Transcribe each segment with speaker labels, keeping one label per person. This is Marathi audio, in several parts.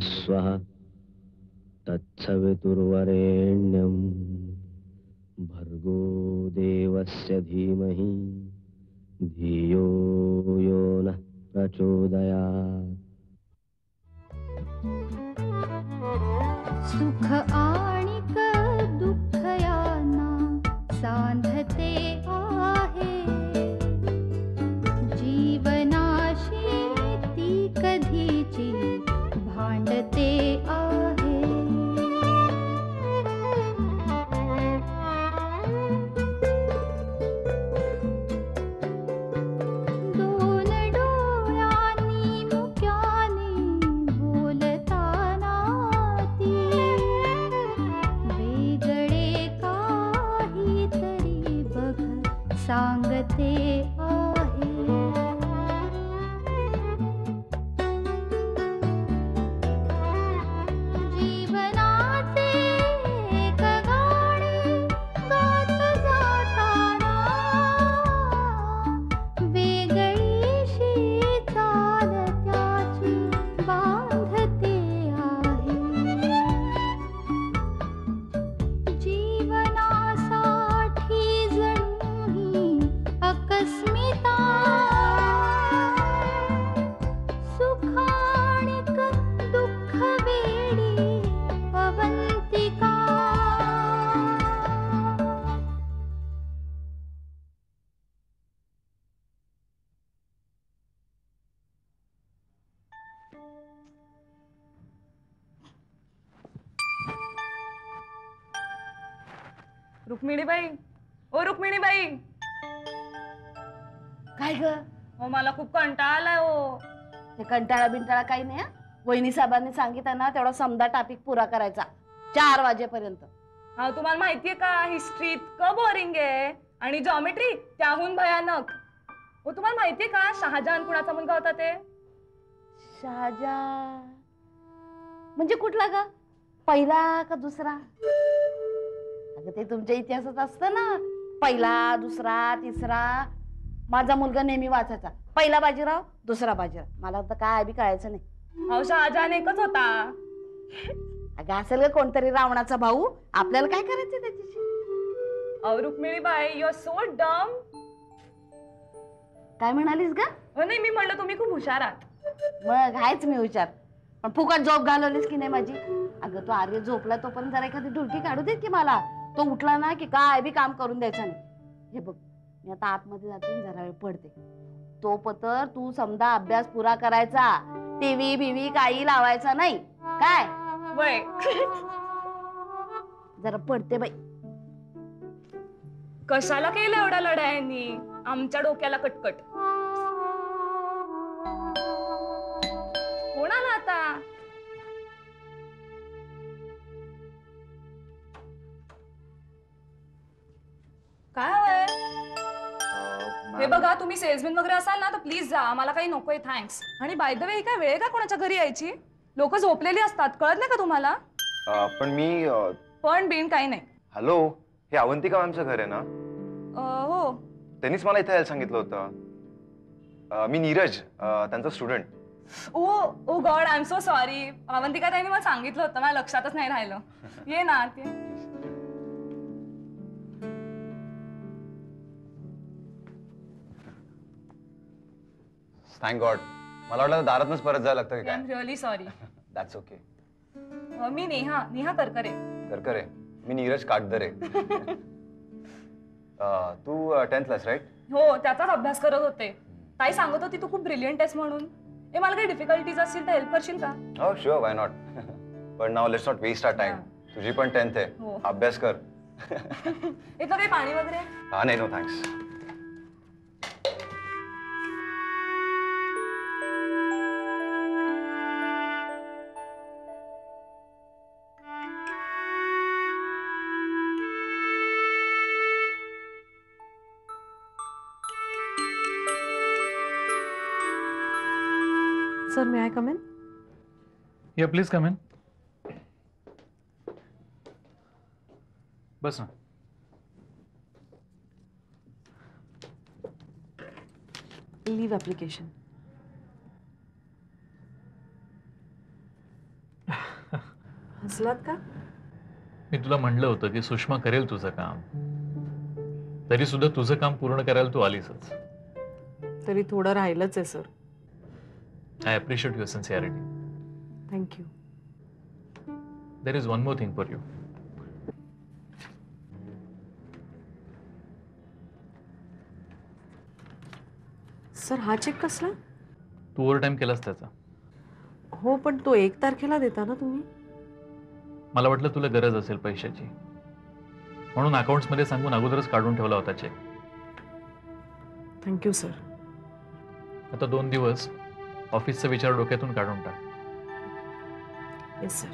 Speaker 1: स्वः तत्सवितुर्वरेण्यं भर्गो देवस्य धीमहि धियो यो नः प्रचोदयात्।
Speaker 2: सुख आणिक दुःख यांना सांधते आहे, जीवनाशी ती कधीची भांडते आहे। दोन डोळ्यांनी मुक्याने बोलताना ती वेगळे काहीतरी बघ सांगते आहे। जीवनाचे एक गाणे गात जाताना वेगळीशी चाल त्याची बांधते आहे। जीवनासाठी जणू ही अकस्मिता, सुखाणिक दुःख वेडी अवंतिका।
Speaker 3: रुक्मिणीबाई, ओ रुक्मिणीबाई,
Speaker 4: काय ग?
Speaker 3: हो मला खूप कंटाळा आलाय हो.
Speaker 4: ते कंटाळा बिंटाळा काही नाही. वहिनी साहेबांनी सांगितलं ना तेवढा समजा टॉपिक पुरा करायचा 4 वाजेपर्यंत.
Speaker 3: हा तुम्हाला माहितीये का हिस्ट्री इतकं बोरिंग आहे आणि जॉमेट्री त्याहून भयानक. हो तुम्हाला माहितीये का शहाजहान कुणाचा मुलगा होता ते?
Speaker 4: शहाजहान म्हणजे कुठला ग? पहिला का दुसरा? अगं ते तुमच्या इतिहासात असतं ना, पहिला दुसरा तिसरा. माझा मुलगा नेहमी वाचायचा पहिला बाजीराव दुसरा बाजीराव. मला तर काय बी कळायचं नाही.
Speaker 3: अहो शहाजहान एकच होता.
Speaker 4: अगं असेल ग कोणतरी रावणाचा भाऊ, आपल्याला काय करायचं त्याच्याशी?
Speaker 3: अहो रुक्मिणीबाई यू आर सो डम.
Speaker 4: काय म्हणालीस ग?
Speaker 3: हो नाही मी म्हणलं तुम्ही खूप हुशार आहात.
Speaker 4: मग हायच मी विचार, पण फुकट झोप घालवलीस की नाही माझी? अगं तो आर्य झोपला तोपर्यंत जरा एखादी ढुलकी काढू देत की मला. तो उठला ना की काय बी काम करून द्यायचं नाही. हे बघ मी आता आतमध्ये जाते जरा वेळ पडते. तो पतर तू समजा अभ्यास पुरा करायचा, टीव्ही बिव्ही काही लावायचा नाही काय?
Speaker 3: वय
Speaker 4: जरा पडते बाई.
Speaker 3: कशाला केलं एवढ्या लढायांनी आमच्या डोक्याला कटकट? कोणाला आता? काय हवंय? हे बघा तुम्ही सेल्समॅन वगैरे असाल ना तर प्लीज जा, आम्हाला काही नकोय थँक्स. आणि बाय द वे काय वेळ का कोणाच्या घरी यायची? लोक झोपलेली असतात, कळत नाही का तुम्हाला?
Speaker 5: पण मी
Speaker 3: पण बिन काही नाही.
Speaker 5: हॅलो, हे अवंतिका मॅमचं घर आहे ना?
Speaker 3: हो
Speaker 5: त्यांनीच मला इथे यायला सांगितलं होतं. मी नीरज, त्यांचा student.
Speaker 3: Oh oh god I am so sorry. Avantika ताईंनी मला सांगितलं होतं, मला लक्षातच नाही राहिलं. ये ना ते.
Speaker 5: Thank God. मला वाटलं दारातच परत जायला लागतं की
Speaker 3: आय एम
Speaker 5: काय?
Speaker 3: Really sorry.
Speaker 5: That's okay.
Speaker 3: मी नेहा नेहा करकरे.
Speaker 5: करकरे. मी नीरज काटदरे. तू 10th क्लास राईट?
Speaker 3: हो त्याचाच अभ्यास करत होते. ताई सांगत होती तू खूप ब्रिलियंट आहेस म्हणून. ए मला काही डिफिकल्टीज असतील तर हेल्प करशील का?
Speaker 5: हो शुअर, व्हाय नॉट. पण नाव let's not waste our time. तुझी पण 10th आहे.
Speaker 3: हो.
Speaker 5: अभ्यास कर.
Speaker 3: इथलं काही पाणी वगैरे?
Speaker 5: हा नाही, no thanks.
Speaker 6: Sir, may I come in?
Speaker 7: Yeah, please come in. बस ना.
Speaker 6: Leave application.
Speaker 3: हसलात का?
Speaker 7: मी तुला म्हणलं होतं की सुषमा करेल तुझं काम, तरी सुद्धा तुझं काम पूर्ण करायला तू आलीसच.
Speaker 3: तरी थोडं राहिलंच आहे sir.
Speaker 7: I appreciate your sincerity.
Speaker 3: Thank you.
Speaker 7: There is one more thing for you.
Speaker 3: Sir हा चेक कसला?
Speaker 7: तू ओव्हर टाइम केलास त्याचा.
Speaker 3: हो पण तो 1 तारखेला देता ना तुम्ही?
Speaker 7: मला वाटलं तुला गरज असेल पैशाची, म्हणून अकाउंट्स मध्ये सांगून अगोदरच काढून ठेवला होता चेक.
Speaker 3: Thank you sir.
Speaker 7: आता 2 दिवस ऑफिसचा विचार डोक्यातून काढून टाक
Speaker 3: येस सर.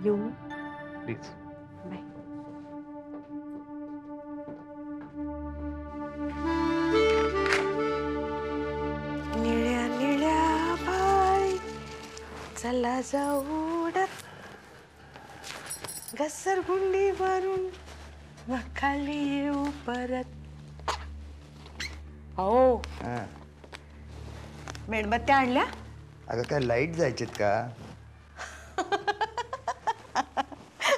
Speaker 3: येऊ मी?
Speaker 7: प्लीज.
Speaker 3: बाय.
Speaker 6: निळ्या निळ्या बाई चला जाऊ घसरगुंडी भरून मग खाली येऊ परत. हो मेणबत्त्या आणल्या?
Speaker 8: अगं काय लाईट जायचेत का?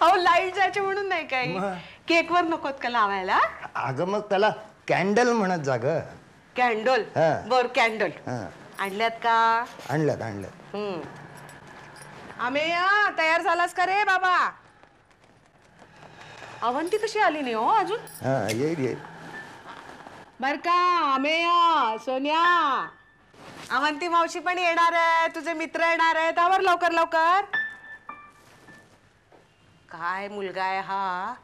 Speaker 6: अहो लाईट जायचे म्हणून नाही काही, केकवर नकोत का लावायला?
Speaker 8: अगं मग त्याला कॅन्डल म्हणत जा ग.
Speaker 6: कॅन्डल?
Speaker 8: हा.
Speaker 6: बर कॅन्डल
Speaker 8: हा.
Speaker 6: आणल्यात का?
Speaker 8: आणल्यात आणल्यात.
Speaker 6: आम्ही तयार झालास का रे बाबा? अवंती कशी आली नाही हो अजून?
Speaker 8: हा येईल येईल.
Speaker 6: बर का आम्ही सोन्या, अवंती मावशी पण येणार आहे, तुझे मित्र येणार आहेत, आवर लवकर लवकर. काय मुलगा आहे हा,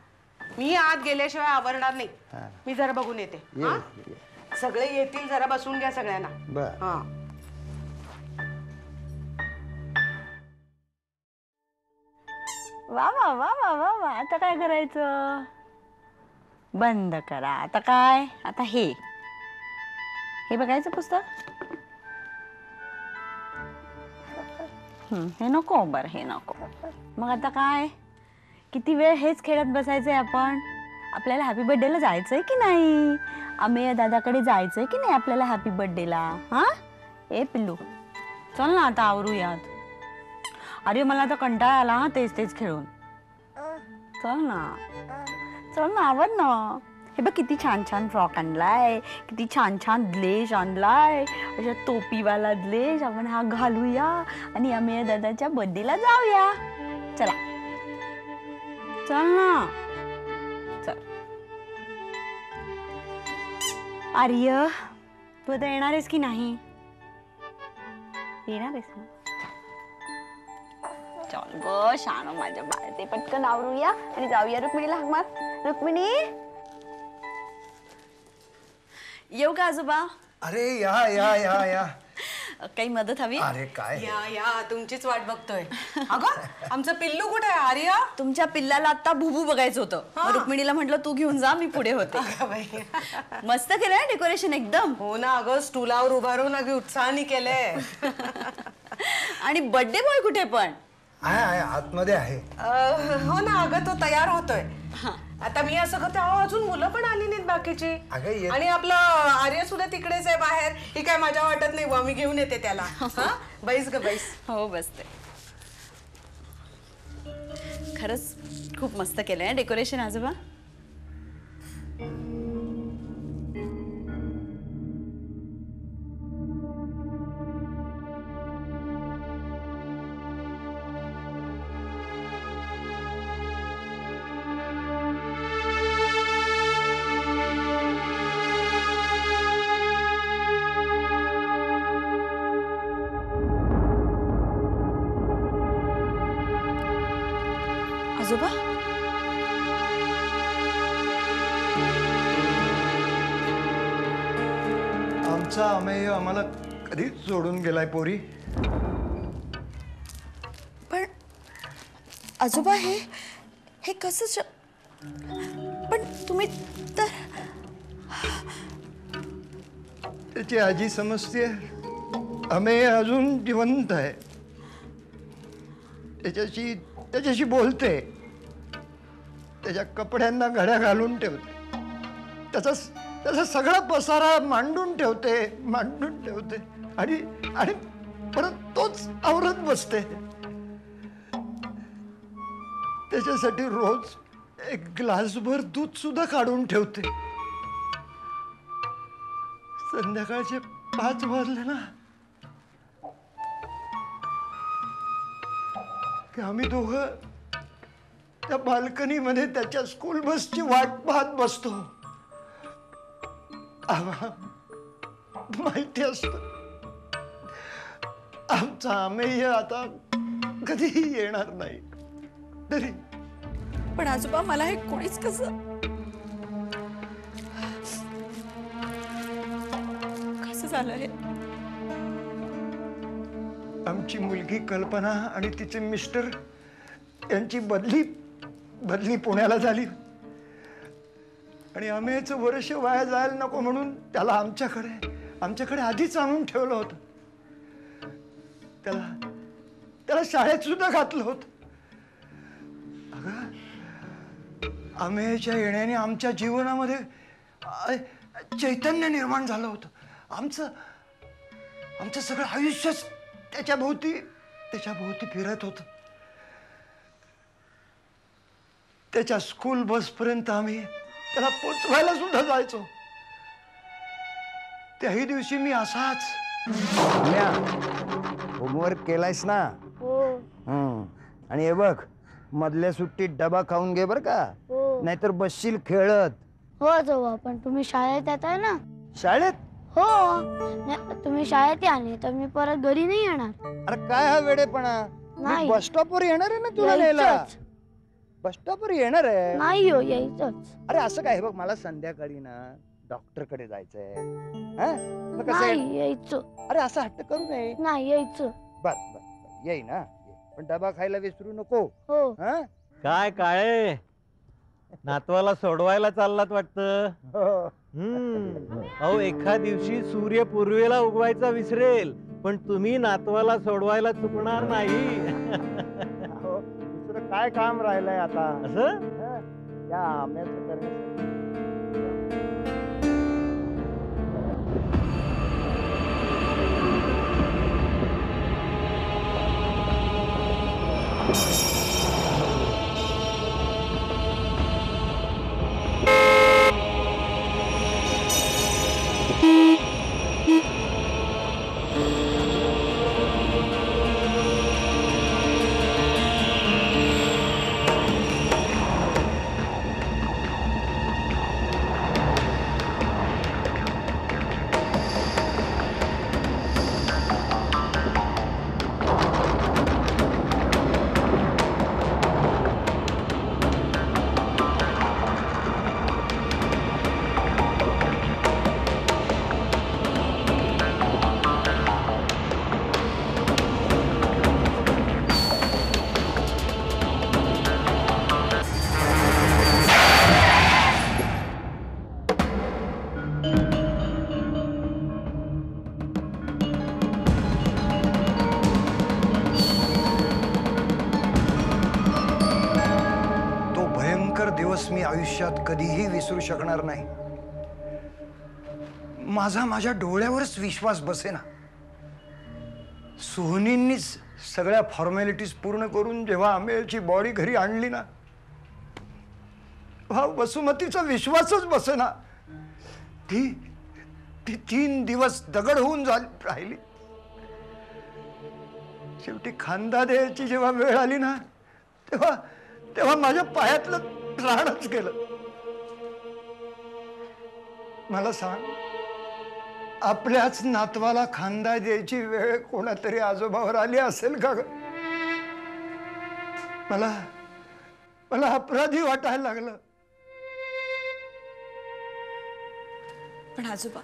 Speaker 6: मी आत गेल्याशिवाय आवरणार नाही. मी जरा बघून येते. हा? सगळे येतील, जरा बसून घ्या सगळ्यांना.
Speaker 8: बर.
Speaker 6: हा
Speaker 9: वा वा वा वा वा वा. आता काय करायचं? बंद करा. आता काय? आता हे बघायचं पुस्तक. हे नको. बरं हे नको. मग आता काय? किती वेळ हेच खेळत बसायचंय आपण? आपल्याला हॅपी बर्थडेला जायचंय की नाही? अमेय दादाकडे जायचंय की नाही आपल्याला हॅपी बर्थडेला? हा ए पिल्लू चल ना आता आवरूयात. अरे मला आता कंटाळा आला हा तेच तेच खेळून. चल ना आवर ना. हे बघ किती छान छान फ्रॉक आणलाय, किती छान छान द्लेश आणलाय, अशा टोपीवाला द्लेश. आपण हा घालूया आणि अमेय दादाच्या बर्थडेला जाऊया. चला चल ना. चल आर्य तू आता येणार आहेस की नाही? येणार आहेस ना? चल ग शान माझ्या बाळ. ते पटकन आवरूया आणि जाऊया. रुक्मिणीला हाक मार. रुक्मिणी येऊ का आजोबा?
Speaker 8: अरे या या या या.
Speaker 9: काही मदत हवी?
Speaker 8: अरे काय
Speaker 6: या या तुमचीच वाट बघतोय. अगं आमचं पिल्लू कुठे आहे आर्या?
Speaker 9: तुमच्या पिल्लाला आता भुबू बघायचं होतं. मग रुक्मिणीला म्हटलं तू घेऊन जा, मी पुढे होते. मस्त केलंय डेकोरेशन एकदम.
Speaker 6: हो ना अगं, स्टूलावर उभारून अगदी उत्साहाने केलंय.
Speaker 9: आणि बर्थडे बॉय कुठे पण?
Speaker 8: आहे आतमध्ये आहे.
Speaker 6: हो ना अगं, तो तयार होतोय. आता मी असं करते, अजून मुलं पण आली नाहीत बाकीची. आणि आपलं आर्य सुद्धा तिकडेच आहे बाहेर. ही काय माझ्या वाटत नाही बुवा, मी घेऊन येते त्याला. बैस ग बैस.
Speaker 9: हो बसते. खरंच खूप मस्त केलंय डेकोरेशन आजोबा. आजोबा
Speaker 8: आमचा अमेय आम्हाला कधीच सोडून गेलाय पोरी.
Speaker 9: पण आजोबा हे कसं पण तुम्ही तर
Speaker 8: त्याची आजी समजते. अमेय अजून जिवंत आहे. त्याच्याशी बोलते, त्याच्या कपड्यांना घड्या घालून ठेवते, त्याचा सगळा पसारा मांडून ठेवते आणि परत तोच आवरत बसते. त्याच्यासाठी रोज एक ग्लासभर दूध सुद्धा काढून ठेवते. संध्याकाळचे 5 वाजले ना की आम्ही दोघं त्या बाल्कनीमध्ये त्याच्या स्कूल बसची वाट पाहत बसतो. आम्हाला माहिती असतं आमचा अमेय आता कधीही येणार नाही. तरी
Speaker 9: पण आजोबा मला हे कोणीच कसं झालं हे?
Speaker 8: आमची मुलगी कल्पना आणि तिचे मिस्टर यांची बदली पुण्याला झाली आणि अमेयचं वर्ष वाया जायला नको म्हणून त्याला आमच्याकडे आधीच आणून ठेवलं होतं. त्याला शाळेत सुद्धा घातलं होतं. अमेयच्या येण्याने आमच्या जीवनामध्ये चैतन्य निर्माण झालं होतं. आमचं सगळं आयुष्यच त्याच्या भोवती फिरत होतं. त्याच्या स्कूल बसपर्यंत आम्ही त्याला पोचवायला सुद्धा जायचो. त्याही दिवशी मी असाच
Speaker 10: होमवर्क केलायस ना?
Speaker 2: हो.
Speaker 10: आणि हे बघ मधल्या सुट्टीत डबा खाऊन घे बर का, नाहीतर बसशील खेळत.
Speaker 2: हो आजोबा, पण तुम्ही शाळेत येताय ना?
Speaker 10: शाळेत?
Speaker 2: हो. तुम्ही शाळेत या नाही तर मी परत घरी नाही येणार.
Speaker 10: अरे काय हा वेडेपणा?
Speaker 2: नाही.
Speaker 10: बस स्टॉपवर येणार आहे ना तुला न्यायला. बस स्टॉपवर येणार आहे?
Speaker 2: नाही हो, यायचंच.
Speaker 10: अरे असं काय? बघ मला संध्याकाळी ना डॉक्टर कडे जायचंय.
Speaker 2: नाही यायचं.
Speaker 10: अरे असं हट्ट करू नये.
Speaker 2: नाही यायचं.
Speaker 10: बर येई ना, पण डबा खायला विसरू नको.
Speaker 2: हो.
Speaker 11: काय काळे नातवाला सोडवायला चाललात वाटतं? अहो एका दिवशी सूर्य पूर्वेला उगवायचा विसरेल, पण तुम्ही नातवाला सोडवायला चुकणार नाही.
Speaker 10: दुसरं काय काम राहिलंय आता
Speaker 11: असं?
Speaker 10: या आम्याचं करण्यासाठी.
Speaker 8: मी आयुष्यात कधीही विसरू शकणार नाही. माझ्या डोळ्यावरच विश्वास बसेना. सोहनींनीच सगळ्या फॉर्मॅलिटीज पूर्ण करून जेव्हा अमेयची बॉडी घरी आणली ना, वसुमतीचा विश्वासच बसेना. ती 3 दिवस दगड होऊन राहिली. शेवटी खांदा द्यायची जेव्हा वेळ आली ना, तेव्हा माझ्या पायातलं प्राणच गेलं. मला सांग, आपल्याच नातवाला खांदा द्यायची वेळ कोणातरी आजोबावर आली असेल का? मला अपराधी वाटायला लागलं.
Speaker 9: पण आजोबा,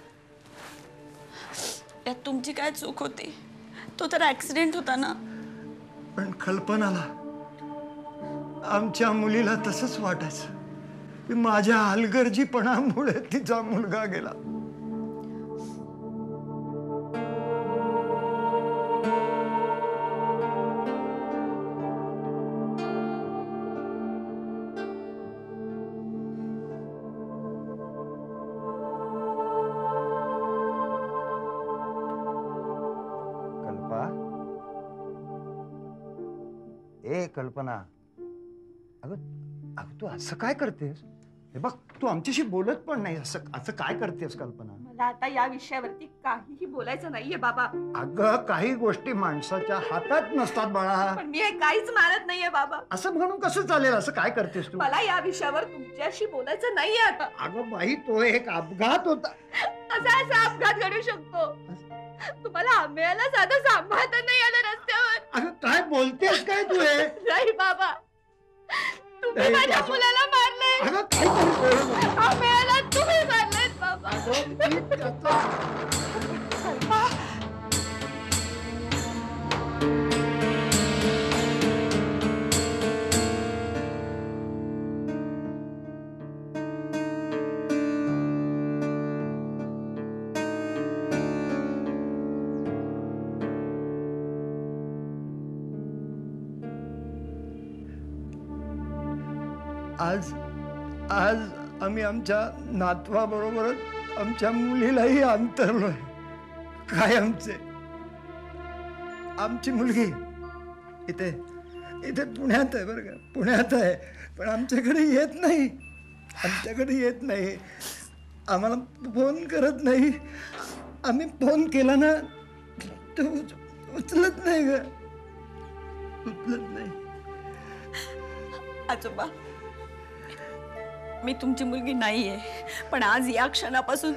Speaker 9: यात तुमची काय चूक होती? तो तर ऍक्सिडेंट होता ना.
Speaker 8: पण कल्पनाला, आमच्या मुलीला तसंच वाटायचं की माझ्या हलगर्जीपणामुळे तिचा मुलगा गेला.
Speaker 10: कल्पना,
Speaker 8: अगं तू असं काय करतेस? हे बघ तू आमच्याशी बोलत पण नाही. असं असं काय करतेस कल्पना?
Speaker 9: मला आता या विषयावरती काहीही बोलायचं नाहीये बाबा.
Speaker 8: अगं काही गोष्टी माणसाच्या हातात नसतात बाळा.
Speaker 9: पण मी हे काहीच मानत नाहीये बाबा.
Speaker 8: असं म्हणून कसं चालेल? असं काय करतेस तू?
Speaker 9: मला या विषयावर तुमच्याशी बोलायचं नाहीये आता.
Speaker 8: अगं बाई तो एक अपघात होता.
Speaker 9: असा अपघात घडू शकतो? तुम्हाला आंब्याला साधं सांभाळता नाही आलं रस्त्यावर.
Speaker 8: अगं काय बोलतेस काय तू हे?
Speaker 9: नाही बाबा, तुम्ही माझ्या मुलाला मारलंय.
Speaker 8: अगं काहीतरी बोल ना.
Speaker 9: आंब्याला तुम्ही मारलंय बाबा.
Speaker 8: आज आज आम्ही आमच्या नातवाबरोबरच आमच्या मुलीलाही अंतरलोय. काय आमची मुलगी इथे इथे पुण्यात आहे बरं का, पुण्यात आहे. पण आमच्याकडे येत नाही, आम्हाला फोन करत नाही. आम्ही फोन केला ना तो उचलत नाही ग, उचलत नाही.
Speaker 9: आजोबा, मी तुमची मुलगी नाहीये, पण आज या क्षणापासून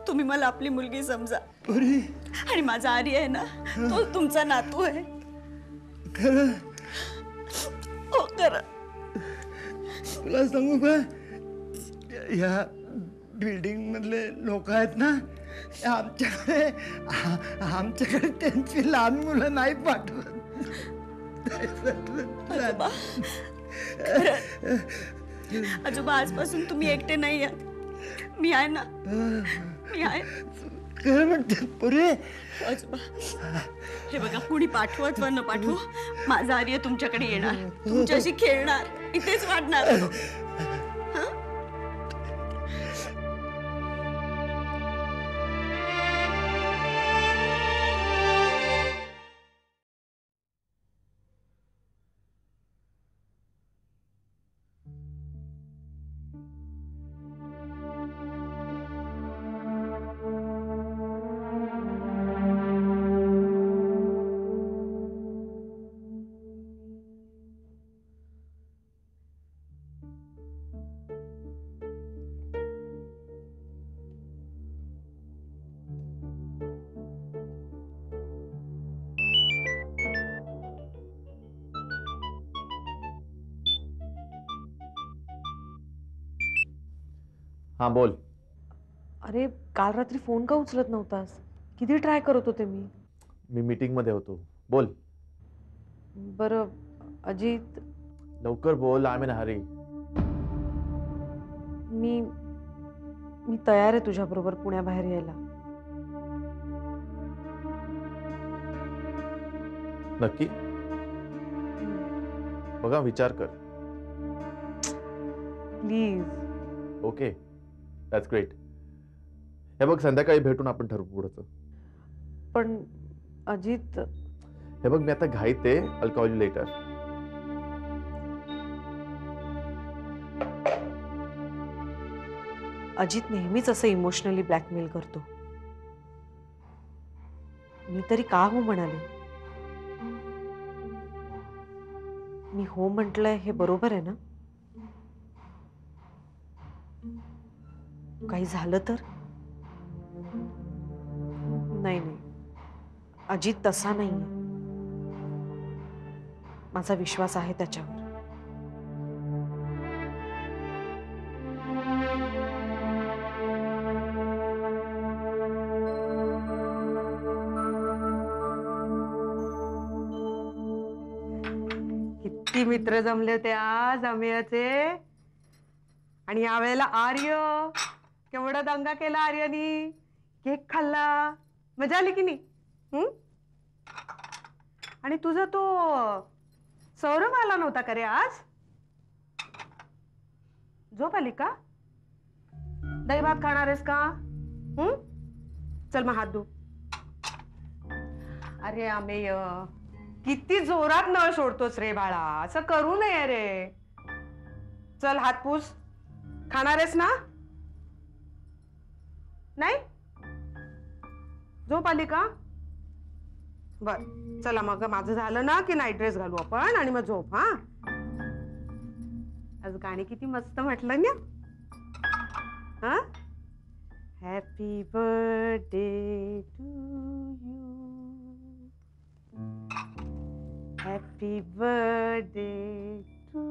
Speaker 9: तुम्ही मला आपली मुलगी समजा. आणि माझा आर्य आहे ना, तो तुमचा नातू आहे.
Speaker 8: खरं?
Speaker 9: हो खरं.
Speaker 8: तुला सांगू का, या बिल्डिंग मधले लोक आहेत ना, आमच्याकडे त्यांची लहान मुलं नाही पाठवत.
Speaker 9: आजोबा, आजपासून तुम्ही एकटे नाही आहात. मी आहे ना, मी आहे.
Speaker 8: खरं म्हणते पुरे.
Speaker 9: आजोबा, हे बघा, कुणी पाठवत व न पाठवू, माझा आर्य तुमच्याकडे येणार, तुमच्याशी खेळणार, इथेच वाढणार.
Speaker 12: हा बोल.
Speaker 13: अरे काल रात्री फोन का उचलत नव्हतास? किती ट्राय करत होते मी.
Speaker 12: मी मीटिंग मध्ये होतो. बोल.
Speaker 13: बरं अजित,
Speaker 12: लवकर बोल. I am in hurry.
Speaker 13: मी तयार आहे तुझ्या बरोबर पुण्याबाहेर यायला.
Speaker 12: नक्की? बघा विचार कर.
Speaker 13: प्लीज.
Speaker 12: Okay, that's great. हे बघ, संध्याकाळी भेटून आपण ठरवू पुढचं.
Speaker 13: पण अजित,
Speaker 12: हे बघ, मी आता घाईत आहे. I will call you later.
Speaker 13: Ajit नेहमीच असं इमोशनली ब्लॅकमेल करतो. मी तरी का हो म्हणाले? मी हो म्हटलंय हे बरोबर आहे ना? काही झालं तर? नाही नाही, अजित तसा नाहीये. माझा विश्वास आहे त्याच्यावर.
Speaker 6: किती मित्र जमले होते आज अमेयाचे. आणि यावेळेला आर्य, केवढा दंगा केला आर्यनी. केक खाल्ला, मजा आली की नाही? आणि तुझा तो सौरभ आला नव्हता का रे आज? झोप आली का? दही भात खाणार आहेस का? चल मग हात धु. अरे अमेय, किती जोरात नळ सोडतोस रे बाळा. असं करू नये रे. चल हात पूस. खाणार आहेस ना? नाही झोप आली का? बर चला मग माझं झालं ना की नाईट ड्रेस घालू आपण आणि मग झोप. हा आज गाणी किती मस्त म्हटलं ना. हा happy birthday to you, happy birthday to